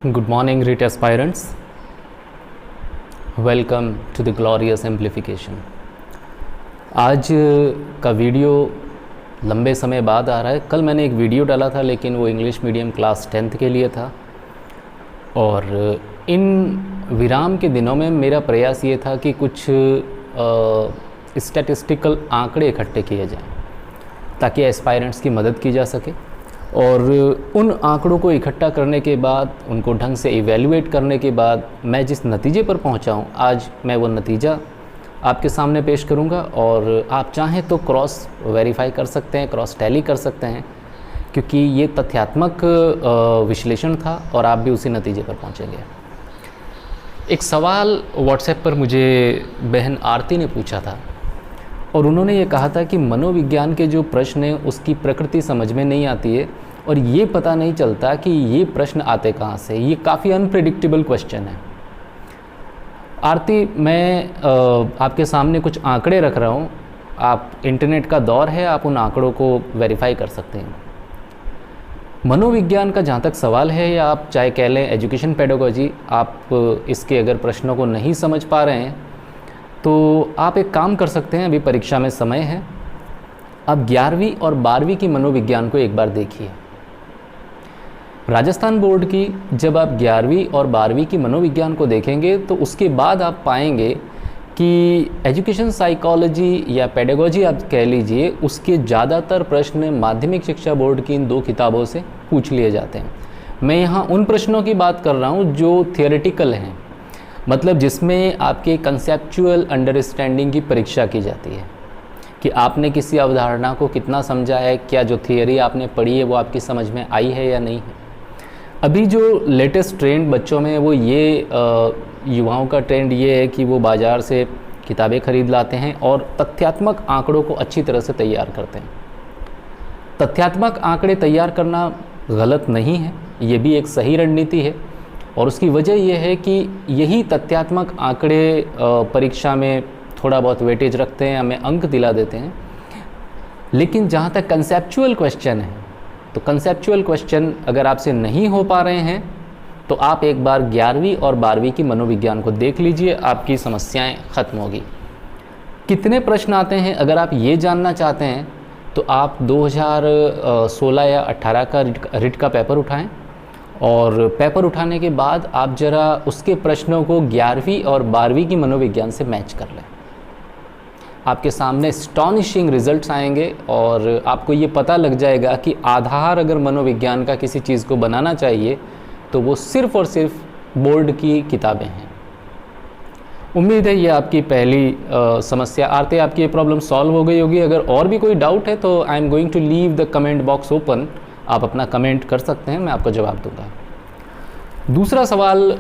Good morning, RIT aspirants. Welcome to the glorious amplification. आज का video लंबे समय बाद आ रहा है। कल मैंने एक वीडियो डाला था लेकिन वो इंग्लिश मीडियम क्लास 10th के लिए था और इन विराम के दिनों में मेरा प्रयास ये था कि कुछ स्टैटिस्टिकल आंकड़े इकट्ठे किए जाएं ताकि एस्पायरेंट्स की मदद की जा सके और उन आंकड़ों को इकट्ठा करने के बाद उनको ढंग से इवैल्यूएट करने के बाद मैं जिस नतीजे पर पहुंचा हूं, आज मैं वो नतीजा आपके सामने पेश करूंगा और आप चाहें तो क्रॉस वेरीफाई कर सकते हैं, क्रॉस टैली कर सकते हैं क्योंकि ये तथ्यात्मक विश्लेषण था और आप भी उसी नतीजे पर पहुंचेंगे। एक सवाल व्हाट्सएप पर मुझे बहन आरती ने पूछा था और उन्होंने ये कहा था कि मनोविज्ञान के जो प्रश्न हैं उसकी प्रकृति समझ में नहीं आती है और ये पता नहीं चलता कि ये प्रश्न आते कहाँ से। ये काफ़ी अनप्रेडिक्टेबल क्वेश्चन है। आरती, मैं आपके सामने कुछ आंकड़े रख रहा हूँ। आप इंटरनेट का दौर है, आप उन आंकड़ों को वेरीफाई कर सकते हैं। मनोविज्ञान का जहाँ तक सवाल है या आप चाहे कह लें एजुकेशन पेडागोजी, आप इसके अगर प्रश्नों को नहीं समझ पा रहे हैं तो आप एक काम कर सकते हैं। अभी परीक्षा में समय है, आप 11वीं और 12वीं की मनोविज्ञान को एक बार देखिए। राजस्थान बोर्ड की जब आप 11वीं और 12वीं की मनोविज्ञान को देखेंगे तो उसके बाद आप पाएंगे कि एजुकेशन साइकोलॉजी या पेडागोजी आप कह लीजिए, उसके ज़्यादातर प्रश्न माध्यमिक शिक्षा बोर्ड की इन 2 किताबों से पूछ लिए जाते हैं। मैं यहाँ उन प्रश्नों की बात कर रहा हूँ जो थियोरेटिकल हैं, मतलब जिसमें आपके कंसेप्चुअल अंडरस्टैंडिंग की परीक्षा की जाती है कि आपने किसी अवधारणा को कितना समझा है, क्या जो थियरी आपने पढ़ी है वो आपकी समझ में आई है या नहीं है। अभी जो लेटेस्ट ट्रेंड बच्चों में वो ये युवाओं का ट्रेंड ये है कि वो बाज़ार से किताबें खरीद लाते हैं और तथ्यात्मक आंकड़ों को अच्छी तरह से तैयार करते हैं। तथ्यात्मक आंकड़े तैयार करना गलत नहीं है, ये भी एक सही रणनीति है और उसकी वजह यह है कि यही तथ्यात्मक आंकड़े परीक्षा में थोड़ा बहुत वेटेज रखते हैं, हमें अंक दिला देते हैं। लेकिन जहाँ तक कंसेप्चुअल क्वेश्चन है तो कंसेप्चुअल क्वेश्चन अगर आपसे नहीं हो पा रहे हैं तो आप एक बार 11वीं और 12वीं की मनोविज्ञान को देख लीजिए, आपकी समस्याएं ख़त्म होगी। कितने प्रश्न आते हैं अगर आप ये जानना चाहते हैं तो आप 2016 या 18 का रिट का पेपर उठाएँ और पेपर उठाने के बाद आप ज़रा उसके प्रश्नों को 11वीं और 12वीं की मनोविज्ञान से मैच कर लें। आपके सामने एस्टॉनिशिंग रिजल्ट्स आएंगे और आपको ये पता लग जाएगा कि आधार अगर मनोविज्ञान का किसी चीज़ को बनाना चाहिए तो वो सिर्फ़ और सिर्फ बोर्ड की किताबें हैं। उम्मीद है ये आपकी पहली समस्या। आरती, आपकी ये प्रॉब्लम सॉल्व हो गई होगी। अगर और भी कोई डाउट है तो I am going to leave the comment box open, आप अपना कमेंट कर सकते हैं, मैं आपको जवाब दूंगा। दूसरा सवाल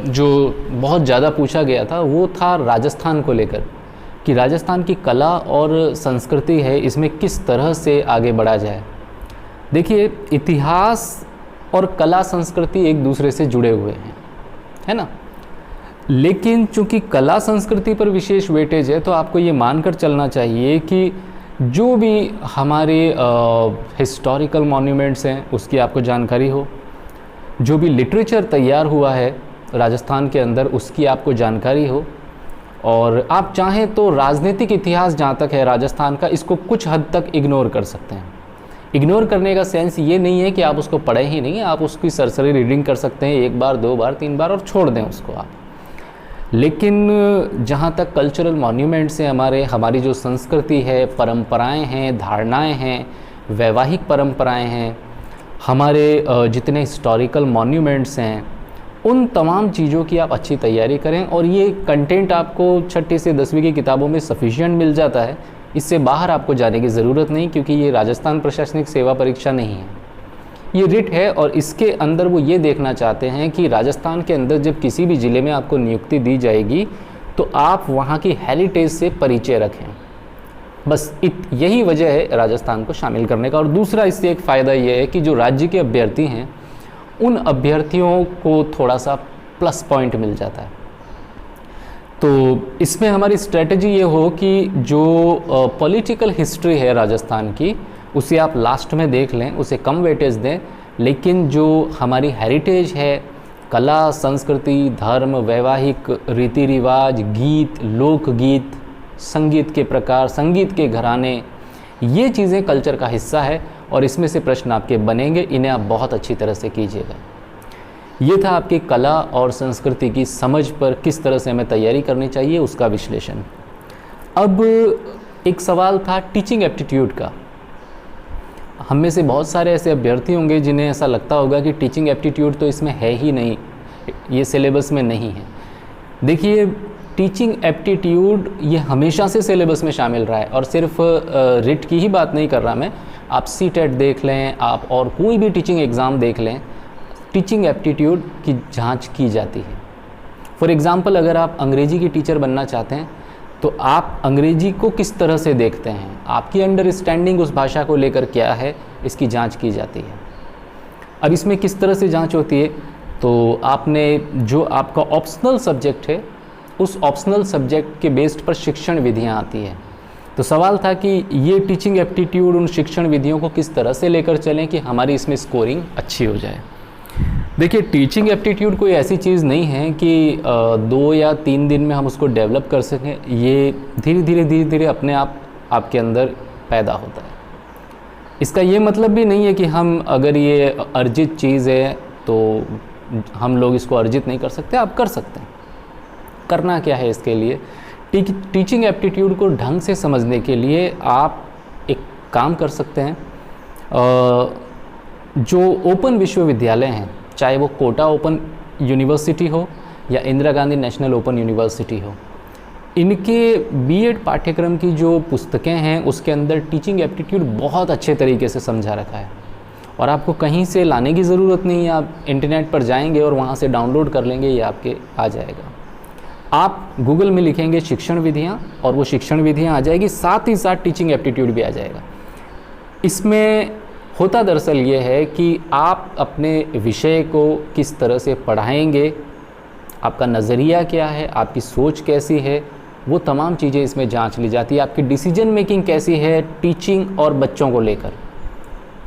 जो बहुत ज़्यादा पूछा गया था वो था राजस्थान को लेकर कि राजस्थान की कला और संस्कृति है, इसमें किस तरह से आगे बढ़ा जाए। देखिए, इतिहास और कला संस्कृति एक दूसरे से जुड़े हुए हैं, है ना। लेकिन चूंकि कला संस्कृति पर विशेष वेटेज है तो आपको ये मानकर चलना चाहिए कि जो भी हमारे हिस्टोरिकल मॉन्यूमेंट्स हैं उसकी आपको जानकारी हो, जो भी लिटरेचर तैयार हुआ है राजस्थान के अंदर उसकी आपको जानकारी हो और आप चाहें तो राजनीतिक इतिहास जहाँ तक है राजस्थान का, इसको कुछ हद तक इग्नोर कर सकते हैं। इग्नोर करने का सेंस ये नहीं है कि आप उसको पढ़ें ही नहीं, आप उसकी सरसरी रीडिंग कर सकते हैं 1 बार 2 बार 3 बार और छोड़ दें उसको आप। लेकिन जहाँ तक कल्चरल मॉन्यूमेंट्स हैं, हमारी जो संस्कृति है, परंपराएं हैं, धारणाएं हैं, वैवाहिक परंपराएं हैं, हमारे जितने हिस्टोरिकल मॉन्यूमेंट्स हैं, उन तमाम चीज़ों की आप अच्छी तैयारी करें और ये कंटेंट आपको 6ठी से 10वीं की किताबों में सफिशिएंट मिल जाता है। इससे बाहर आपको जाने की ज़रूरत नहीं क्योंकि ये राजस्थान प्रशासनिक सेवा परीक्षा नहीं है, ये रिट है और इसके अंदर वो ये देखना चाहते हैं कि राजस्थान के अंदर जब किसी भी ज़िले में आपको नियुक्ति दी जाएगी तो आप वहाँ की हेरिटेज से परिचय रखें। बस यही वजह है राजस्थान को शामिल करने का। और दूसरा इससे एक फ़ायदा ये है कि जो राज्य के अभ्यर्थी हैं उन अभ्यर्थियों को थोड़ा सा प्लस पॉइंट मिल जाता है। तो इसमें हमारी स्ट्रेटजी ये हो कि जो पॉलिटिकल हिस्ट्री है राजस्थान की उसे आप लास्ट में देख लें, उसे कम वेटेज दें, लेकिन जो हमारी हेरिटेज है, कला, संस्कृति, धर्म, वैवाहिक रीति रिवाज, गीत, लोकगीत, संगीत के प्रकार, संगीत के घराने, ये चीज़ें कल्चर का हिस्सा है और इसमें से प्रश्न आपके बनेंगे। इन्हें आप बहुत अच्छी तरह से कीजिएगा। ये था आपकी कला और संस्कृति की समझ पर किस तरह से हमें तैयारी करनी चाहिए उसका विश्लेषण। अब एक सवाल था टीचिंग एप्टीट्यूड का। हम में से बहुत सारे ऐसे अभ्यर्थी होंगे जिन्हें ऐसा लगता होगा कि टीचिंग एप्टीट्यूड तो इसमें है ही नहीं, ये सिलेबस में नहीं है। देखिए, टीचिंग एप्टीट्यूड ये हमेशा से सिलेबस में शामिल रहा है और सिर्फ रिट की ही बात नहीं कर रहा मैं। आप सीटेट देख लें, आप और कोई भी टीचिंग एग्ज़ाम देख लें, टीचिंग एप्टीट्यूड की जांच की जाती है। फॉर एग्ज़ाम्पल, अगर आप अंग्रेजी की टीचर बनना चाहते हैं तो आप अंग्रेजी को किस तरह से देखते हैं, आपकी अंडरस्टैंडिंग उस भाषा को लेकर क्या है, इसकी जांच की जाती है। अब इसमें किस तरह से जांच होती है, तो आपने जो आपका ऑप्शनल सब्जेक्ट है उस ऑप्शनल सब्जेक्ट के बेस्ड पर शिक्षण विधियां आती हैं। तो सवाल था कि ये टीचिंग एप्टीट्यूड उन शिक्षण विधियों को किस तरह से लेकर चलें कि हमारी इसमें स्कोरिंग अच्छी हो जाए। देखिए, टीचिंग एप्टीट्यूड कोई ऐसी चीज़ नहीं है कि 2 या 3 दिन में हम उसको डेवलप कर सकें। ये धीरे धीरे अपने आप आपके अंदर पैदा होता है। इसका ये मतलब भी नहीं है कि हम अगर ये अर्जित चीज़ है तो हम लोग इसको अर्जित नहीं कर सकते। आप कर सकते हैं। करना क्या है इसके लिए, टीचिंग एप्टीट्यूड को ढंग से समझने के लिए आप एक काम कर सकते हैं। जो ओपन विश्वविद्यालय हैं, चाहे वो कोटा ओपन यूनिवर्सिटी हो या Indira Gandhi national open university हो, इनके बीएड पाठ्यक्रम की जो पुस्तकें हैं उसके अंदर टीचिंग एप्टीट्यूड बहुत अच्छे तरीके से समझा रखा है और आपको कहीं से लाने की ज़रूरत नहीं है। आप इंटरनेट पर जाएंगे और वहाँ से डाउनलोड कर लेंगे, ये आपके आ जाएगा। आप गूगल में लिखेंगे शिक्षण विधियाँ और वो शिक्षण विधियाँ आ जाएगी, साथ ही साथ टीचिंग एप्टीट्यूड भी आ जाएगा। इसमें होता दरअसल ये है कि आप अपने विषय को किस तरह से पढ़ाएंगे, आपका नज़रिया क्या है, आपकी सोच कैसी है, वो तमाम चीज़ें इसमें जांच ली जाती है। आपकी डिसीजन मेकिंग कैसी है टीचिंग और बच्चों को लेकर,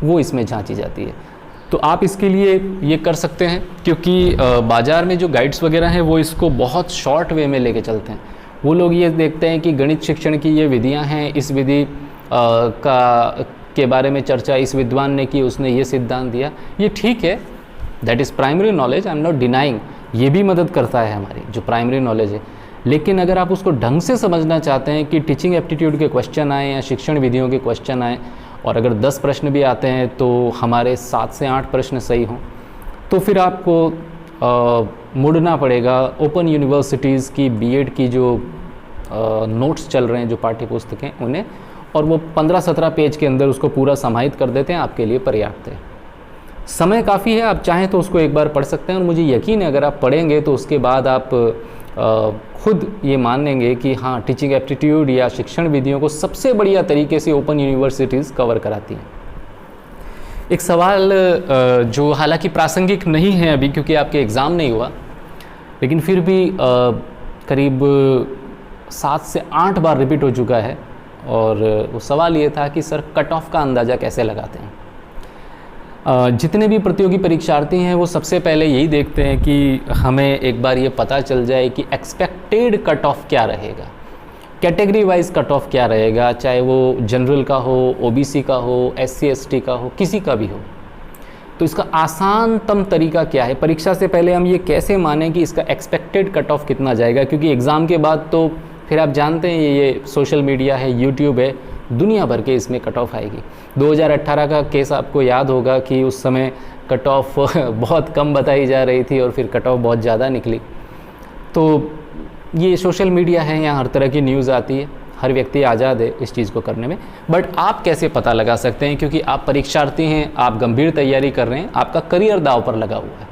वो इसमें जांची जाती है। तो आप इसके लिए ये कर सकते हैं, क्योंकि बाज़ार में जो गाइड्स वगैरह हैं वो इसको बहुत शॉर्ट वे में लेके चलते हैं। वो लोग ये देखते हैं कि गणित शिक्षण की ये विधियां हैं, इस विधि के बारे में चर्चा इस विद्वान ने की, उसने ये सिद्धांत दिया। ये ठीक है, that is primary knowledge, I am not denying, ये भी मदद करता है हमारी जो प्राइमरी नॉलेज है। लेकिन अगर आप उसको ढंग से समझना चाहते हैं कि टीचिंग एप्टीट्यूड के क्वेश्चन आए या शिक्षण विधियों के क्वेश्चन आए, और अगर 10 प्रश्न भी आते हैं तो हमारे 7 से 8 प्रश्न सही हों, तो फिर आपको मुड़ना पड़ेगा ओपन यूनिवर्सिटीज़ की बीएड की जो नोट्स चल रहे हैं, जो पाठ्य पुस्तकें, उन्हें, और वो 15-17 पेज के अंदर उसको पूरा समाहित कर देते हैं, आपके लिए पर्याप्त है। समय काफ़ी है, आप चाहें तो उसको एक बार पढ़ सकते हैं और मुझे यकीन है अगर आप पढ़ेंगे तो उसके बाद आप खुद ये मानेंगे कि हाँ, टीचिंग एप्टीट्यूड या शिक्षण विधियों को सबसे बढ़िया तरीके से ओपन यूनिवर्सिटीज़ कवर कराती हैं। एक सवाल जो हालांकि प्रासंगिक नहीं है अभी क्योंकि आपके एग्ज़ाम नहीं हुआ, लेकिन फिर भी करीब 7 से 8 बार रिपीट हो चुका है, और वो सवाल ये था कि सर कट ऑफ का अंदाज़ा कैसे लगाते हैं। जितने भी प्रतियोगी परीक्षार्थी हैं वो सबसे पहले यही देखते हैं कि हमें एक बार ये पता चल जाए कि एक्सपेक्टेड कट ऑफ क्या रहेगा, कैटेगरी वाइज कट ऑफ क्या रहेगा, चाहे वो जनरल का हो, ओबीसी का हो, एससी एसटी का हो, किसी का भी हो। तो इसका आसानतम तरीका क्या है, परीक्षा से पहले हम ये कैसे मानें कि इसका एक्सपेक्टेड कट ऑफ कितना जाएगा, क्योंकि एग्ज़ाम के बाद तो फिर आप जानते हैं ये सोशल मीडिया है, यूट्यूब है, दुनिया भर के इसमें कट ऑफ आएगी। 2018 का केस आपको याद होगा कि उस समय कट ऑफ बहुत कम बताई जा रही थी और फिर कट ऑफ बहुत ज़्यादा निकली। तो ये सोशल मीडिया है, यहाँ हर तरह की न्यूज़ आती है, हर व्यक्ति आज़ाद है इस चीज़ को करने में। बट आप कैसे पता लगा सकते हैं, क्योंकि आप परीक्षार्थी हैं, आप गंभीर तैयारी कर रहे हैं, आपका करियर दाव पर लगा हुआ है।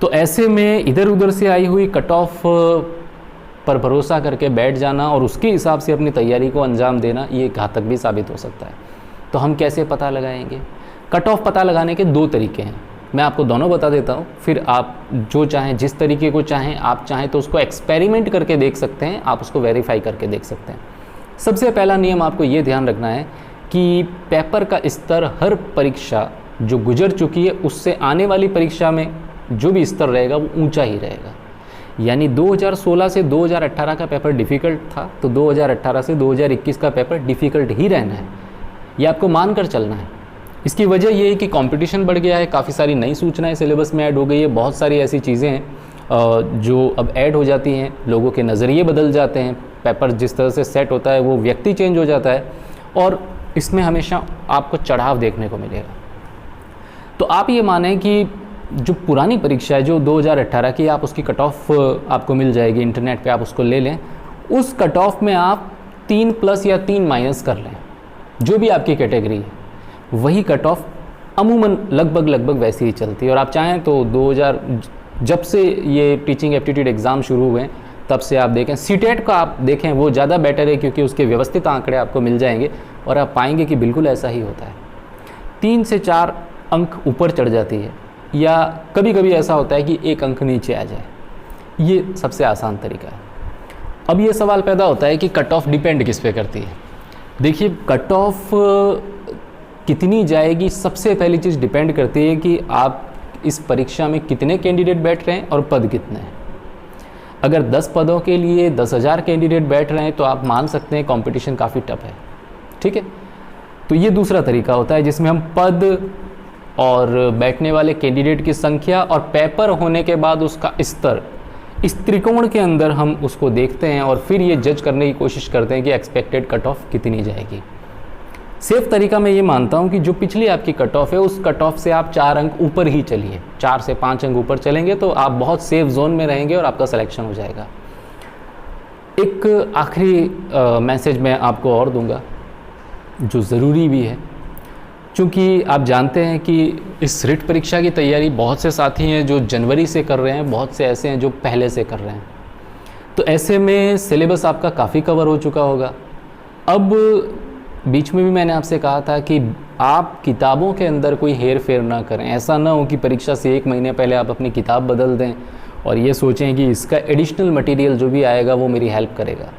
तो ऐसे में इधर उधर से आई हुई कट ऑफ पर भरोसा करके बैठ जाना और उसके हिसाब से अपनी तैयारी को अंजाम देना, ये घातक भी साबित हो सकता है। तो हम कैसे पता लगाएंगे? कट ऑफ पता लगाने के 2 तरीके हैं, मैं आपको दोनों बता देता हूँ, फिर आप जो चाहें, जिस तरीके को चाहें, आप चाहें तो उसको एक्सपेरिमेंट करके देख सकते हैं, आप उसको वेरीफाई करके देख सकते हैं। सबसे पहला नियम आपको ये ध्यान रखना है कि पेपर का स्तर हर परीक्षा जो गुजर चुकी है उससे आने वाली परीक्षा में जो भी स्तर रहेगा वो ऊंचा ही रहेगा। यानी 2016 से 2018 का पेपर डिफ़िकल्ट था, तो 2018 से 2021 का पेपर डिफ़िकल्ट ही रहना है, ये आपको मान कर चलना है। इसकी वजह ये है कि कंपटीशन बढ़ गया है, काफ़ी सारी नई सूचनाएं सिलेबस में ऐड हो गई है, बहुत सारी ऐसी चीज़ें हैं जो अब ऐड हो जाती हैं, लोगों के नज़रिए बदल जाते हैं, पेपर जिस तरह से सेट होता है वो व्यक्ति चेंज हो जाता है, और इसमें हमेशा आपको चढ़ाव देखने को मिलेगा। तो आप ये माने कि जो पुरानी परीक्षा है जो 2018 की, आप उसकी कट ऑफ आपको मिल जाएगी, इंटरनेट पे आप उसको ले लें, उस कट ऑफ में आप 3+ या 3- कर लें, जो भी आपकी कैटेगरी है, वही कट ऑफ अमूमन लगभग वैसे ही चलती है। और आप चाहें तो 2000 जब से ये टीचिंग एप्टीट्यूड एग्ज़ाम शुरू हुए तब से आप देखें, सीटेट का आप देखें, वो ज़्यादा बेटर है क्योंकि उसके व्यवस्थित आंकड़े आपको मिल जाएंगे और आप पाएंगे कि बिल्कुल ऐसा ही होता है। 3 से 4 अंक ऊपर चढ़ जाती है, या कभी कभी ऐसा होता है कि 1 अंक नीचे आ जाए, ये सबसे आसान तरीका है। अब ये सवाल पैदा होता है कि कट ऑफ डिपेंड किस पे करती है। देखिए, कट ऑफ कितनी जाएगी, सबसे पहली चीज़ डिपेंड करती है कि आप इस परीक्षा में कितने कैंडिडेट बैठ रहे हैं और पद कितने हैं। अगर 10 पदों के लिए 10,000 कैंडिडेट बैठ रहे हैं तो आप मान सकते हैं कंपटीशन काफ़ी टफ है, ठीक है। तो ये दूसरा तरीका होता है जिसमें हम पद और बैठने वाले कैंडिडेट की संख्या और पेपर होने के बाद उसका स्तर, इस त्रिकोण के अंदर हम उसको देखते हैं और फिर ये जज करने की कोशिश करते हैं कि एक्सपेक्टेड कट ऑफ कितनी जाएगी। सेफ तरीका मैं ये मानता हूँ कि जो पिछली आपकी कट ऑफ है, उस कट ऑफ से आप 4 अंक ऊपर ही चलिए, 4 से 5 अंक ऊपर चलेंगे तो आप बहुत सेफ जोन में रहेंगे और आपका सिलेक्शन हो जाएगा। एक आखिरी मैसेज मैं आपको और दूंगा जो ज़रूरी भी है, क्योंकि आप जानते हैं कि इस रिट परीक्षा की तैयारी बहुत से साथी हैं जो जनवरी से कर रहे हैं, बहुत से ऐसे हैं जो पहले से कर रहे हैं। तो ऐसे में सिलेबस आपका काफ़ी कवर हो चुका होगा। अब बीच में भी मैंने आपसे कहा था कि आप किताबों के अंदर कोई हेर फेर ना करें। ऐसा ना हो कि परीक्षा से 1 महीने पहले आप अपनी किताब बदल दें और ये सोचें कि इसका एडिशनल मटेरियल जो भी आएगा वो मेरी हेल्प करेगा।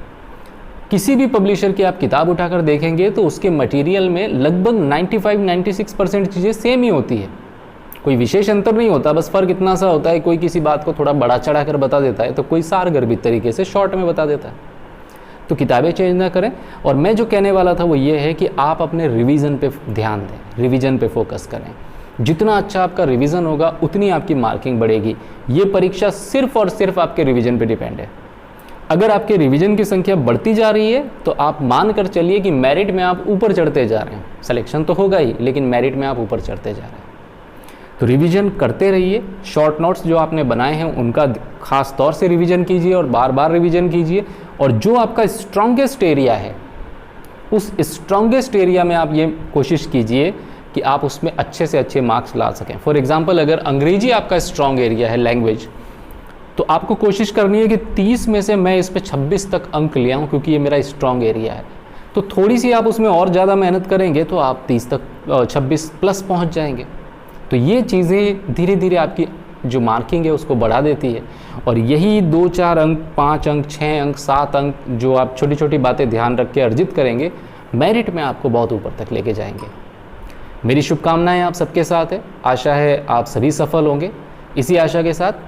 किसी भी पब्लिशर की आप किताब उठाकर देखेंगे तो उसके मटेरियल में लगभग 95-96% चीज़ें सेम ही होती है, कोई विशेष अंतर नहीं होता। बस फ़र्क इतना सा होता है, कोई किसी बात को थोड़ा बड़ा चढ़ा कर बता देता है तो कोई सारगर्भित तरीके से शॉर्ट में बता देता है। तो किताबें चेंज ना करें। और मैं जो कहने वाला था वो ये है कि आप अपने रिवीजन पे ध्यान दें, रिवीजन पे फोकस करें। जितना अच्छा आपका रिवीजन होगा उतनी आपकी मार्किंग बढ़ेगी। ये परीक्षा सिर्फ और सिर्फ आपके रिवीजन पे डिपेंड है। अगर आपके रिवीजन की संख्या बढ़ती जा रही है तो आप मान कर चलिए कि मेरिट में आप ऊपर चढ़ते जा रहे हैं। सिलेक्शन तो होगा ही, लेकिन मेरिट में आप ऊपर चढ़ते जा रहे हैं। तो रिवीजन करते रहिए। शॉर्ट नोट्स जो आपने बनाए हैं उनका खास तौर से रिवीजन कीजिए और बार बार रिवीजन कीजिए। और जो आपका स्ट्रॉन्गेस्ट एरिया है, उस स्ट्रॉन्गेस्ट एरिया में आप ये कोशिश कीजिए कि आप उसमें अच्छे से अच्छे मार्क्स ला सकें। फॉर एग्जांपल, अगर अंग्रेजी आपका स्ट्रॉन्ग एरिया है, लैंग्वेज, तो आपको कोशिश करनी है कि 30 में से मैं इस पे 26 तक अंक ले आऊँ, क्योंकि ये मेरा स्ट्रॉन्ग एरिया है। तो थोड़ी सी आप उसमें और ज़्यादा मेहनत करेंगे तो आप 30 तक 26 प्लस पहुँच जाएंगे। तो ये चीज़ें धीरे धीरे आपकी जो मार्किंग है उसको बढ़ा देती है। और यही 2-4 अंक, 5 अंक, 6 अंक, 7 अंक जो आप छोटी छोटी बातें ध्यान रख के अर्जित करेंगे, मेरिट में आपको बहुत ऊपर तक लेके जाएंगे। मेरी शुभकामनाएं आप सबके साथ है। आशा है आप सभी सफल होंगे। इसी आशा के साथ